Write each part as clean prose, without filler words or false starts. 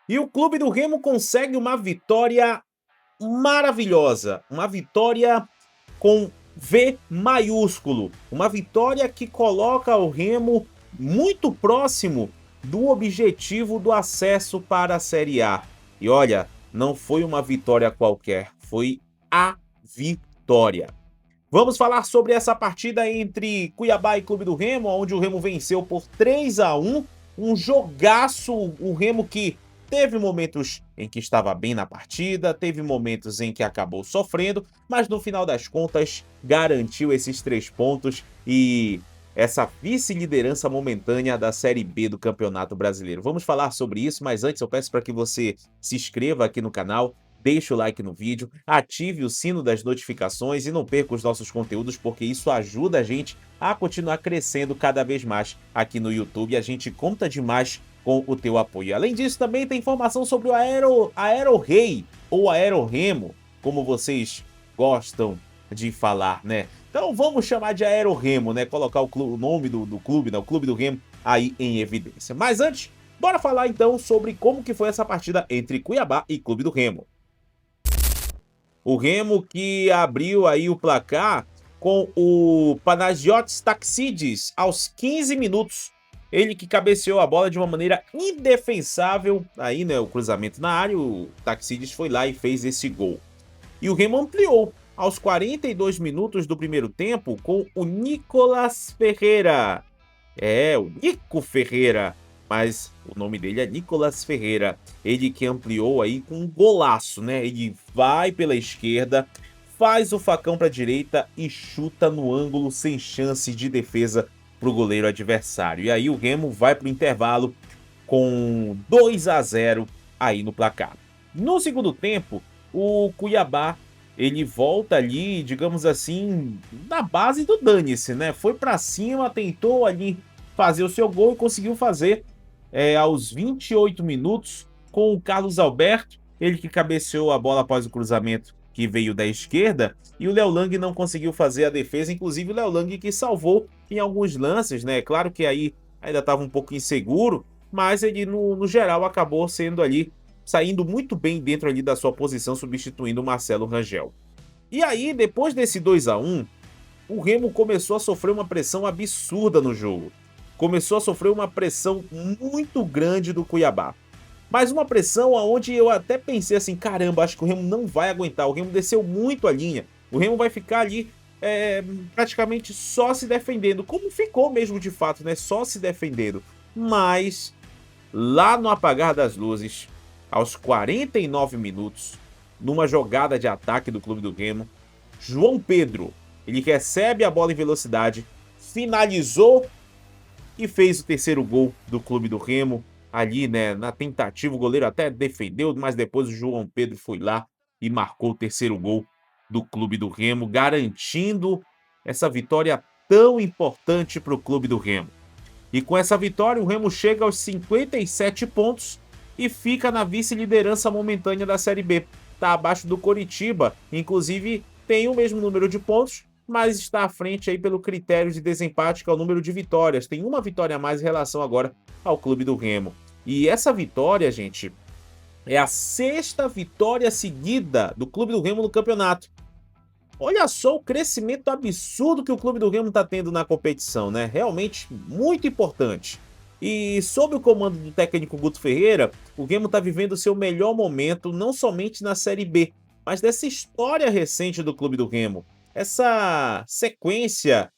E o Clube do Remo consegue uma vitória maravilhosa, uma vitória com V maiúsculo, uma vitória que coloca o Remo muito próximo do objetivo do acesso para a Série A. E olha, não foi uma vitória qualquer, foi a vitória. Vamos falar sobre essa partida entre Cuiabá e Clube do Remo, onde o Remo venceu por 3-1, um jogaço, o Remo que teve momentos em que estava bem na partida, teve momentos em que acabou sofrendo, mas no final das contas garantiu esses 3 pontos e essa vice-liderança momentânea da Série B do Campeonato Brasileiro. Vamos falar sobre isso, mas antes eu peço para que você se inscreva aqui no canal, deixe o like no vídeo, ative o sino das notificações e não perca os nossos conteúdos, porque isso ajuda a gente a continuar crescendo cada vez mais aqui no YouTube e a gente conta demais com o teu apoio. Além disso, também tem informação sobre o Aero-Rei ou Aero-Remo, como vocês gostam de falar, né? Então vamos chamar de Aero-Remo, né? Colocar o nome do clube, né? O Clube do Remo aí em evidência. Mas antes, bora falar então sobre como que foi essa partida entre Cuiabá e Clube do Remo. O Remo que abriu aí o placar com o Panagiotis Taxides aos 15 minutos. Ele que cabeceou a bola de uma maneira indefensável. Aí, né, o cruzamento na área, o Taxides foi lá e fez esse gol. E o Remo ampliou aos 42 minutos do primeiro tempo com o Nicolas Ferreira. É, o Nico Ferreira, mas o nome dele é Nicolas Ferreira. Ele que ampliou aí com um golaço, né? Ele vai pela esquerda, faz o facão para a direita e chuta no ângulo sem chance de defesa para o goleiro adversário. E aí o Remo vai para o intervalo com 2-0 aí no placar. No segundo tempo, o Cuiabá ele volta ali, digamos assim, na base do dane-se, né? Foi para cima, tentou ali fazer o seu gol e conseguiu fazer aos 28 minutos com o Carlos Alberto, ele que cabeceou a bola após o cruzamento que veio da esquerda, e o Léo Lang não conseguiu fazer a defesa, inclusive o Léo Lang que salvou em alguns lances, né? Claro que aí ainda estava um pouco inseguro, mas ele no geral acabou sendo ali, saindo muito bem dentro ali da sua posição, substituindo o Marcelo Rangel. E aí, depois desse 2-1, o Remo começou a sofrer uma pressão absurda no jogo. Começou a sofrer uma pressão muito grande do Cuiabá. Mas uma pressão onde eu até pensei assim, caramba, acho que o Remo não vai aguentar. O Remo desceu muito a linha. O Remo vai ficar ali praticamente só se defendendo. Como ficou mesmo de fato, né? Só se defendendo. Mas lá no apagar das luzes, aos 49 minutos, numa jogada de ataque do Clube do Remo, João Pedro, ele recebe a bola em velocidade, finalizou e fez o terceiro gol do Clube do Remo. Ali, né, na tentativa, o goleiro até defendeu, mas depois o João Pedro foi lá e marcou o terceiro gol do Clube do Remo, garantindo essa vitória tão importante para o Clube do Remo. E com essa vitória, o Remo chega aos 57 pontos e fica na vice-liderança momentânea da Série B. Está abaixo do Coritiba, inclusive tem o mesmo número de pontos, mas está à frente aí pelo critério de desempate, que é o número de vitórias. Tem uma vitória a mais em relação agora ao Clube do Remo. E essa vitória, gente, é a 6ª vitória seguida do Clube do Remo no campeonato. Olha só o crescimento absurdo que o Clube do Remo está tendo na competição, né? Realmente muito importante. E sob o comando do técnico Guto Ferreira, o Remo está vivendo o seu melhor momento, não somente na Série B, mas dessa história recente do Clube do Remo. Essa sequência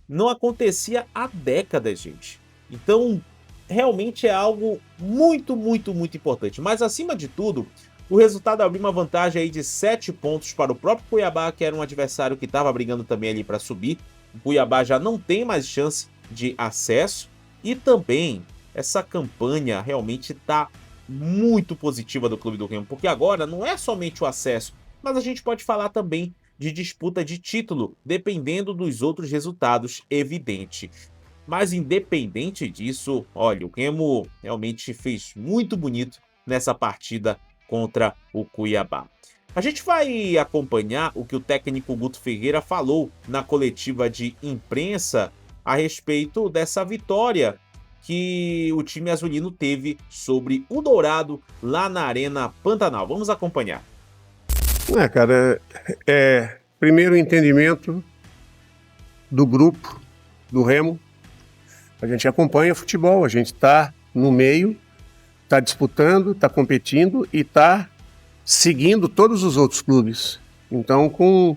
não acontecia há décadas, gente. Então, realmente é algo muito, muito, muito importante. Mas, acima de tudo, o resultado abriu uma vantagem aí de 7 pontos para o próprio Cuiabá, que era um adversário que estava brigando também ali para subir. O Cuiabá já não tem mais chance de acesso. E também, essa campanha realmente está muito positiva do Clube do Remo, porque agora não é somente o acesso, mas a gente pode falar também de disputa de título, dependendo dos outros resultados, evidente. Mas independente disso, olha, o Remo realmente fez muito bonito nessa partida contra o Cuiabá. A gente vai acompanhar o que o técnico Guto Ferreira falou na coletiva de imprensa a respeito dessa vitória que o time azulino teve sobre o Dourado lá na Arena Pantanal. Vamos acompanhar. Cara, primeiro o entendimento do grupo, do Remo. A gente acompanha futebol, a gente está no meio, está disputando, está competindo e está seguindo todos os outros clubes. Então, com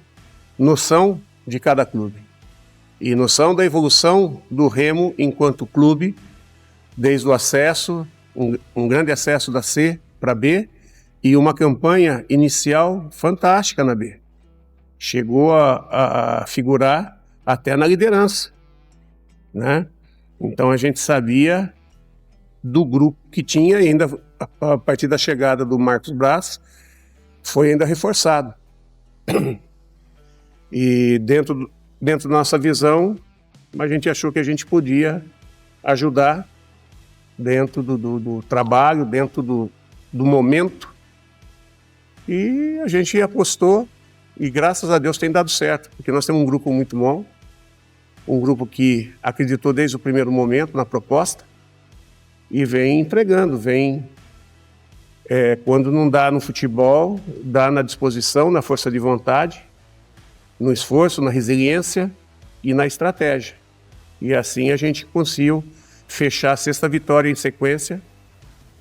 noção de cada clube. E noção da evolução do Remo enquanto clube, desde o acesso, um grande acesso da C para B, e uma campanha inicial fantástica na B. Chegou a figurar até na liderança, né? Então a gente sabia do grupo que tinha, e ainda a partir da chegada do Marcos Braz, foi ainda reforçado. E dentro da nossa visão, a gente achou que a gente podia ajudar dentro do trabalho, dentro do momento. E a gente apostou e graças a Deus tem dado certo, porque nós temos um grupo muito bom, um grupo que acreditou desde o primeiro momento na proposta e vem entregando, quando não dá no futebol, dá na disposição, na força de vontade, no esforço, na resiliência e na estratégia. E assim a gente conseguiu fechar a 6ª vitória em sequência,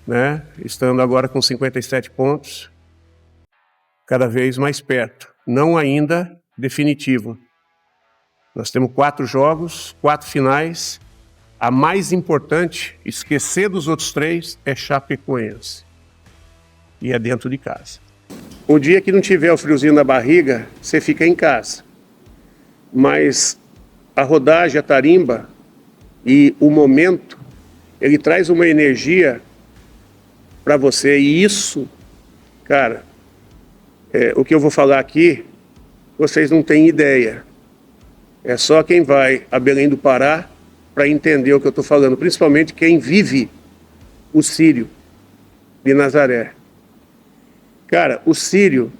né? Estando agora com 57 pontos, cada vez mais perto. Não ainda definitivo. Nós temos 4 jogos, 4 finais. A mais importante, esquecer dos outros 3, é Chapecoense. E é dentro de casa. O dia que não tiver o friozinho na barriga, você fica em casa. Mas a rodagem, a tarimba e o momento, ele traz uma energia para você. E isso, cara, o que eu vou falar aqui, vocês não têm ideia. É só quem vai a Belém do Pará para entender o que eu estou falando. Principalmente quem vive o Sírio de Nazaré. Cara, o Sírio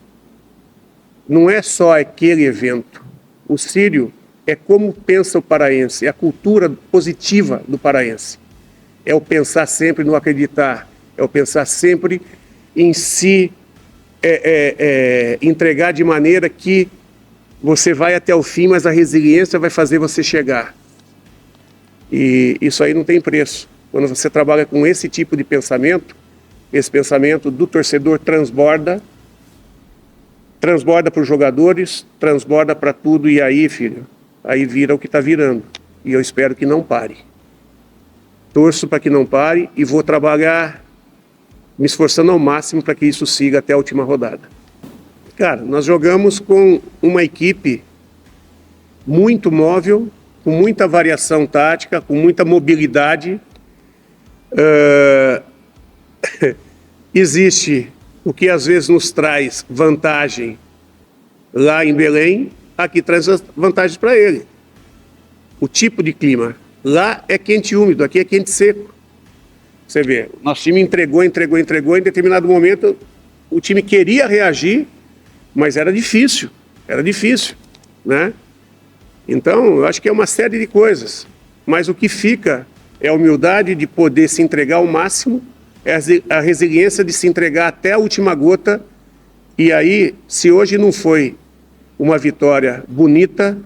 não é só aquele evento. O Sírio é como pensa o paraense, é a cultura positiva do paraense. É o pensar sempre no acreditar, é o pensar sempre em si, entregar de maneira que você vai até o fim, mas a resiliência vai fazer você chegar. E isso aí não tem preço. Quando você trabalha com esse tipo de pensamento, esse pensamento do torcedor transborda para os jogadores, transborda para tudo, e aí, filho, aí vira o que está virando. E eu espero que não pare. Torço para que não pare e vou trabalhar me esforçando ao máximo para que isso siga até a última rodada. Cara, nós jogamos com uma equipe muito móvel, com muita variação tática, com muita mobilidade. Existe o que às vezes nos traz vantagem lá em Belém, aqui traz as vantagens para ele. O tipo de clima. Lá é quente e úmido, aqui é quente e seco. Você vê, nosso time entregou, em determinado momento o time queria reagir, mas era difícil, né? Então, eu acho que é uma série de coisas, mas o que fica é a humildade de poder se entregar ao máximo, é a resiliência de se entregar até a última gota, e aí, se hoje não foi uma vitória bonita,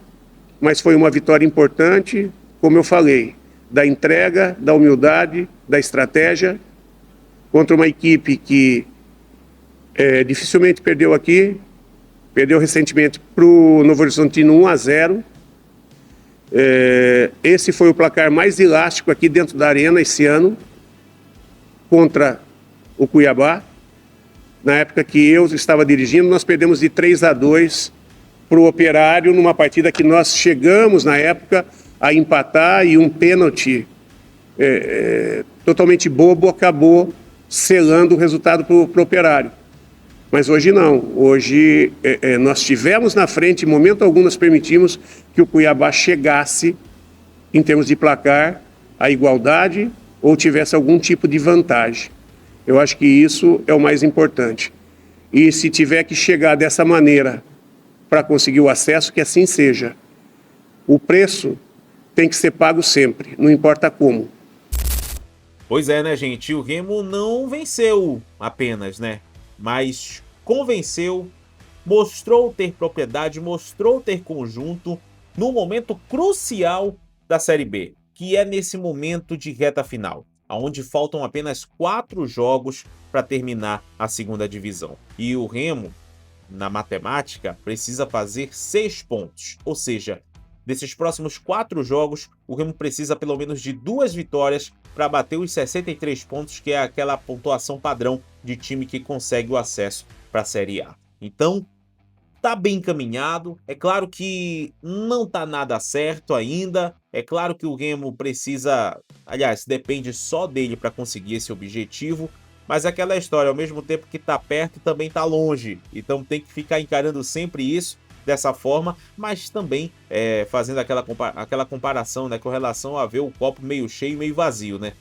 mas foi uma vitória importante, como eu falei, da entrega, da humildade, da estratégia, contra uma equipe que dificilmente perdeu aqui, perdeu recentemente para o Novo Horizontino 1-0. Esse foi o placar mais elástico aqui dentro da arena esse ano, contra o Cuiabá. Na época que eu estava dirigindo, nós perdemos de 3-2 para o Operário, numa partida que nós chegamos, na época, a empatar, e um pênalti totalmente bobo acabou selando o resultado para o Operário. Mas hoje não. Hoje nós tivemos na frente, em momento algum nós permitimos que o Cuiabá chegasse, em termos de placar, à igualdade ou tivesse algum tipo de vantagem. Eu acho que isso é o mais importante. E se tiver que chegar dessa maneira para conseguir o acesso, que assim seja. O preço tem que ser pago sempre, não importa como. Pois é, né, gente? O Remo não venceu apenas, né? Mas convenceu, mostrou ter propriedade, mostrou ter conjunto no momento crucial da Série B, que é nesse momento de reta final, onde faltam apenas 4 jogos para terminar a segunda divisão. E o Remo, na matemática, precisa fazer 6 pontos, ou seja, desses próximos 4 jogos, o Remo precisa pelo menos de 2 vitórias para bater os 63 pontos, que é aquela pontuação padrão de time que consegue o acesso para a Série A. Então, tá bem encaminhado. É claro que não tá nada certo ainda. É claro que o Remo precisa, aliás, depende só dele para conseguir esse objetivo. Mas é aquela história, ao mesmo tempo que tá perto, também tá longe. Então tem que ficar encarando sempre isso dessa forma, mas também fazendo aquela comparação, né, com relação a ver o copo meio cheio, meio vazio, né?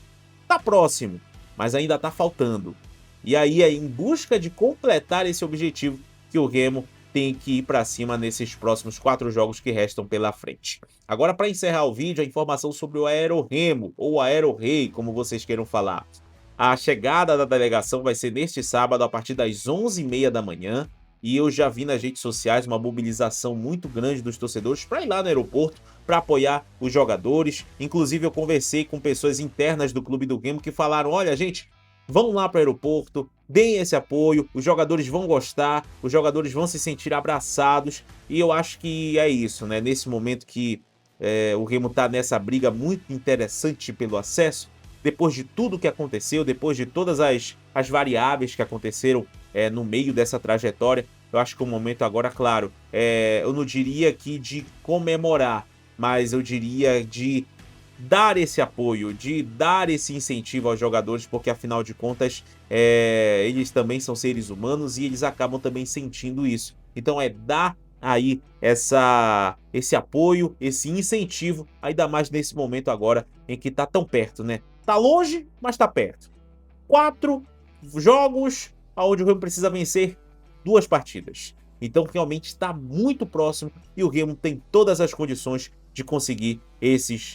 Tá próximo, mas ainda tá faltando. E aí é em busca de completar esse objetivo que o Remo tem que ir para cima nesses próximos 4 jogos que restam pela frente. Agora, para encerrar o vídeo, a informação sobre o Aerorremo, ou Aerorrei, como vocês queiram falar. A chegada da delegação vai ser neste sábado, a partir das 11h30 da manhã, e eu já vi nas redes sociais uma mobilização muito grande dos torcedores para ir lá no aeroporto, para apoiar os jogadores. Inclusive, eu conversei com pessoas internas do Clube do Remo que falaram: olha, gente, vão lá para o aeroporto, deem esse apoio, os jogadores vão gostar, os jogadores vão se sentir abraçados, e eu acho que é isso, né? Nesse momento que o Remo tá nessa briga muito interessante pelo acesso, depois de tudo que aconteceu, depois de todas as variáveis que aconteceram no meio dessa trajetória, eu acho que o momento agora, claro, eu não diria que de comemorar, mas eu diria de dar esse apoio, de dar esse incentivo aos jogadores, porque afinal de contas eles também são seres humanos e eles acabam também sentindo isso. Então é dar aí esse apoio, esse incentivo, ainda mais nesse momento agora em que tá tão perto, né? Tá longe, mas tá perto. 4 jogos onde o Remo precisa vencer 2 partidas. Então realmente está muito próximo e o Remo tem todas as condições de conseguir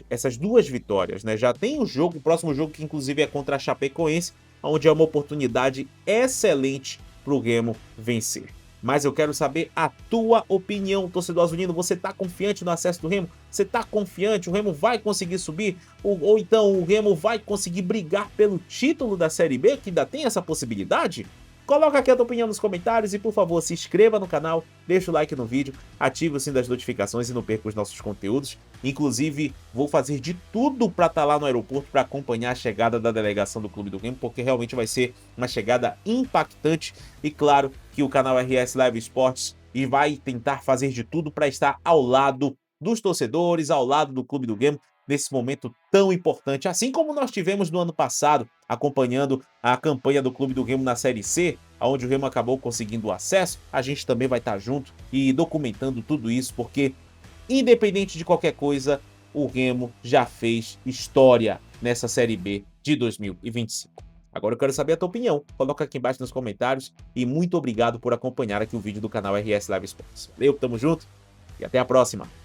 essas 2 vitórias, né? Já tem o próximo jogo que inclusive é contra a Chapecoense, onde é uma oportunidade excelente para o Remo vencer. Mas eu quero saber a tua opinião, torcedor azulino. Você tá confiante no acesso do Remo? Você tá confiante? O Remo vai conseguir subir? Ou então o Remo vai conseguir brigar pelo título da Série B, que ainda tem essa possibilidade? Coloca aqui a tua opinião nos comentários e, por favor, se inscreva no canal, deixa o like no vídeo, ative o sininho das notificações e não perca os nossos conteúdos. Inclusive, vou fazer de tudo para estar lá no aeroporto para acompanhar a chegada da delegação do Clube do Remo, porque realmente vai ser uma chegada impactante e, claro, que o canal RS Live Esportes vai tentar fazer de tudo para estar ao lado dos torcedores, ao lado do Clube do Remo, nesse momento tão importante, assim como nós tivemos no ano passado, acompanhando a campanha do Clube do Remo na Série C, onde o Remo acabou conseguindo o acesso. A gente também vai estar junto e documentando tudo isso, porque independente de qualquer coisa, o Remo já fez história nessa Série B de 2025. Agora eu quero saber a tua opinião, coloca aqui embaixo nos comentários e muito obrigado por acompanhar aqui o vídeo do canal RS Live Sports. Valeu, tamo junto e até a próxima!